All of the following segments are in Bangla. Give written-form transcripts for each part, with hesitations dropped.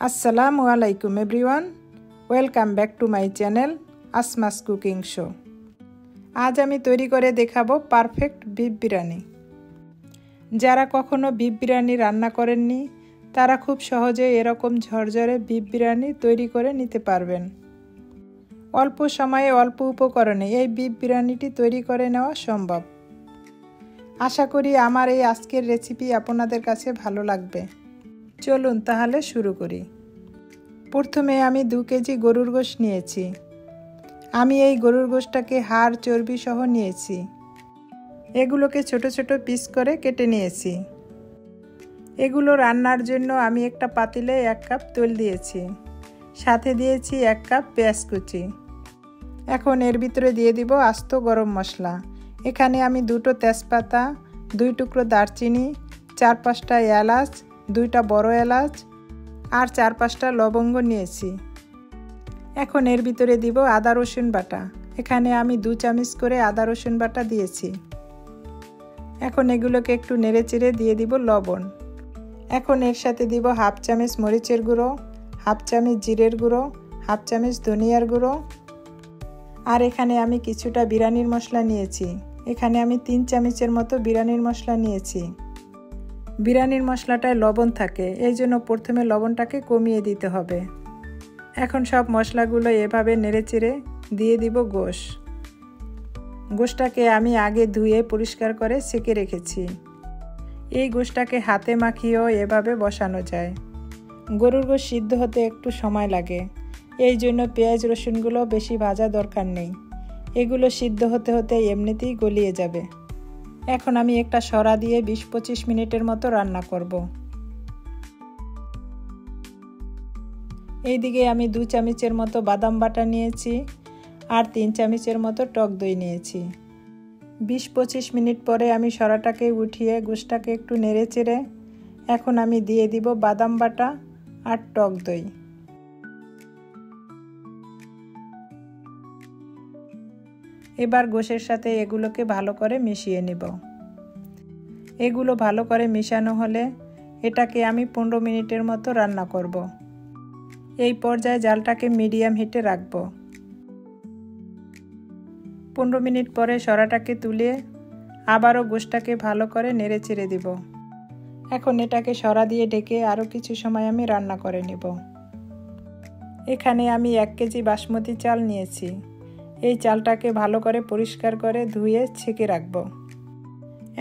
Assalamu alaikum everyone. Welcome back to my channel Asma's Cooking Show. आज আমি তৈরি করে দেখাবো পারফেক্ট বিফ বিরিয়ানি। যারা কখনো বিফ বিরিয়ানি রান্না করেননি তারা খুব সহজে এরকম ঝরঝরে বিফ বিরিয়ানি তৈরি করে নিতে পারবেন। অল্প সময়ে অল্প উপকরণে এই বিফ বিরিয়ানিটি তৈরি করে নেওয়া সম্ভব। আশা করি আমার এই আজকের রেসিপি আপনাদের কাছে ভালো লাগবে। চলুন তাহলে শুরু করি। প্রথমে আমি 2 কেজি গরুর গোশত নিয়েছি। আমি এই গরুর গোশতটাকে হাড় চর্বি সহ নিয়েছি। এগুলোকে ছোট ছোট পিস করে কেটে নিয়েছি। এগুলো রান্নার জন্য আমি একটা পাতিলে 1 কাপ তেল দিয়েছি, সাথে দিয়েছি 1 কাপ পেঁয়াজ কুচি। এখন এর ভিতরে দিয়ে দিব আস্ত গরম মশলা। এখানে আমি 2টো তেজপাতা, 2 টুকরো দারচিনি, 4-5টা এলাচ, 2টা বড় এলাচ আর 4-5টা লবঙ্গ নিয়েছি। এখন এর ভিতরে দিব আদা রসুন বাটা। এখানে আমি 2 চামচ করে আদা রসুন বাটা দিয়েছি। এখন এগুলোকে একটু নেড়েচেড়ে দিয়ে দিব লবণ। এখন এর সাথে দিব 1/2 চামচ মরিচের গুঁড়ো, 1/2 চামচ জিরের গুঁড়ো, 1/2 চামচ ধনিয়ার গুঁড়ো আর এখানে আমি কিছুটা বিরিয়ানির মশলা নিয়েছি। এখানে আমি 3 চামচের মতো বিরিয়ানির মশলা নিয়েছি। বিরিয়ানির মশলাটায় লবণ থাকে, এই জন্য প্রথমে লবণটাকে কমিয়ে দিতে হবে। এখন সব মশলাগুলো এভাবে নেড়েচেড়ে দিয়ে দিব গোশতটাকে আমি আগে ধুয়ে পরিষ্কার করে ছেঁকে রেখেছি। এই গোশতটাকে হাতে মাখিয়েও এভাবে বসানো যায়। গরুর গোশত সিদ্ধ হতে একটু সময় লাগে, এই জন্য পেঁয়াজ রসুনগুলো বেশি ভাজা দরকার নেই। এগুলো সিদ্ধ হতে হতে এমনিতেই গলিয়ে যাবে। এখন আমি একটা সরা দিয়ে 20-25 মিনিটের মতো রান্না করব। এইদিকে আমি 2 চামচের মতো বাদাম বাটা নিয়েছি আর 3 চামচের মতো টক দই নিয়েছি। 20-25 মিনিট পরে আমি সরাটাকে উঠিয়ে গোশতটাকে একটু নেড়েচেড়ে এখন আমি দিয়ে দিব বাদাম বাটা আর টক দই। এবার গোশের সাথে এগুলোকে ভালো করে মিশিয়ে নেব। এগুলো ভালো করে মিশানো হলে এটাকে আমি 15 মিনিটের মতো রান্না করব। এই পর্যায়ে জালটাকে মিডিয়াম হিটে রাখব। 15 মিনিট পরে সরাটাকে তুলে আবারও গোশতটাকে ভালো করে নেড়েচেড়ে দিব। এখন এটাকে সরা দিয়ে ঢেকে আরও কিছু সময় আমি রান্না করে নেব। এখানে আমি 1 কেজি বাসমতি চাল নিয়েছি। এই চালটাকে ভালো করে পরিষ্কার করে ধুয়ে ছেঁকে রাখব।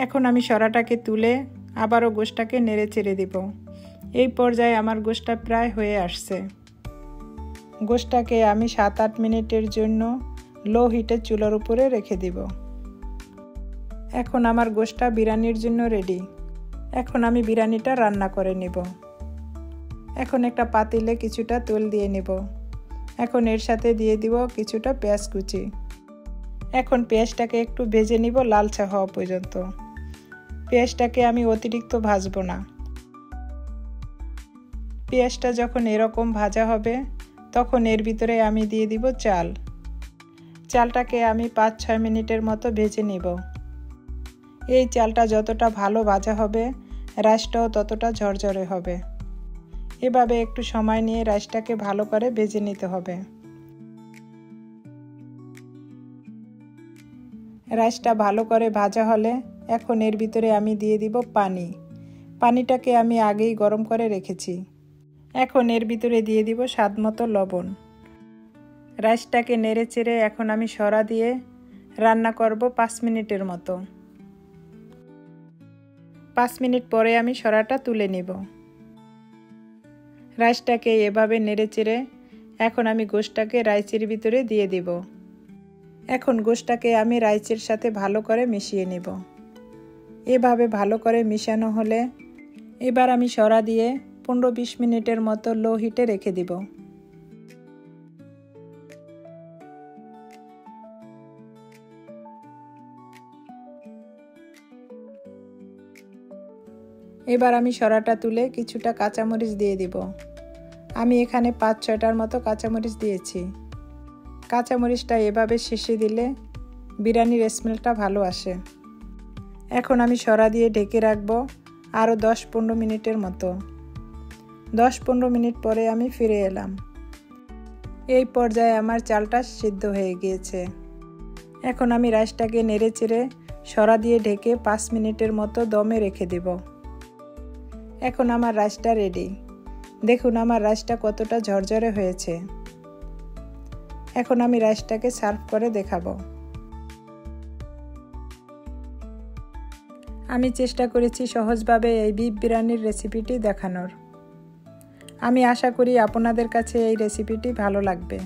এখন আমি সরাটাকে তুলে আবারও গোশতটাকে নেড়েচেড়ে দিব। এই পর্যায়ে আমার গোশতটা প্রায় হয়ে আসছে। গোশতটাকে আমি 7-8 মিনিটের জন্য লো হিটে চুলার উপরে রেখে দিব। এখন আমার গোশতটা বিরিয়ানির জন্য রেডি। এখন আমি বিরিয়ানিটা রান্না করে নেব। এখন একটা পাতিলে কিছুটা তেল দিয়ে নেব। এখন এর সাথে দিয়ে দিব কিছুটা পেঁয়াজ কুচি। এখন পেঁয়াজটাকে একটু ভেজে নিব লালচে হওয়া পর্যন্ত। পেঁয়াজটাকে আমি অতিরিক্ত ভাজবো না। পেঁয়াজটা যখন এরকম ভাজা হবে তখন এর ভিতরে আমি দিয়ে দিব চালটাকে আমি 5-6 মিনিটের মতো ভেজে নিব। এই চালটা যতটা ভালো ভাজা হবে রাইসটাও ততটা ঝরঝরে হবে। এভাবে একটু সময় নিয়ে রাইসটাকে ভালো করে ভেজে নিতে হবে। রাইসটা ভালো করে ভাজা হলে এখন এর ভিতরে আমি দিয়ে দিব পানিটাকে আমি আগেই গরম করে রেখেছি। এখন এর ভিতরে দিয়ে দিব স্বাদমতো লবণ। রাইসটাকে নেড়েচেড়ে এখন আমি সরা দিয়ে রান্না করব 5 মিনিটের মতো। 5 মিনিট পরে আমি সরাটা তুলে নিব। রাইসটাকে এভাবে নেড়েচেড়ে এখন আমি গোশতটাকে রাইসের ভিতরে দিয়ে দিব। এখন গোশতটাকে আমি রাইসের সাথে ভালো করে মিশিয়ে নেব। এভাবে ভালো করে মিশানো হলে এবার আমি সরা দিয়ে 15-20 মিনিটের মতো লো হিটে রেখে দিব। এবার আমি সরাটা তুলে কিছুটা কাঁচামরিচ দিয়ে দিব। আমি এখানে 5-6টার মতো কাঁচামরিচ দিয়েছি। কাঁচামরিচটা এভাবে শেষে দিলে বিরিয়ানির স্মেলটা ভালো আসে। এখন আমি সরা দিয়ে ঢেকে রাখব আরও 10-15 মিনিটের মতো। 10-15 মিনিট পরে আমি ফিরে এলাম। এই পর্যায়ে আমার চালটা সিদ্ধ হয়ে গিয়েছে। এখন আমি রাইসটাকে নেড়েচেড়ে সরা দিয়ে ঢেকে 5 মিনিটের মতো দমে রেখে দেব। এখন আমার রাইসটা রেডি। দেখুন আমার রাইসটা কতটা ঝরঝরে হয়েছে। এখন আমি রাইসটাকে সার্ভ করে দেখাবো। আমি চেষ্টা করেছি সহজভাবে এই বিফ বিরিয়ানির রেসিপিটি দেখানোর। আমি আশা করি আপনাদের কাছে এই রেসিপিটি ভালো লাগবে।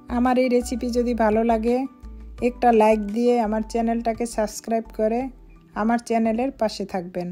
আমার এই রেসিপি যদি ভালো লাগে একটা লাইক দিয়ে আমার চ্যানেলটাকে সাবস্ক্রাইব করে আমার চ্যানেলের পাশে থাকবেন।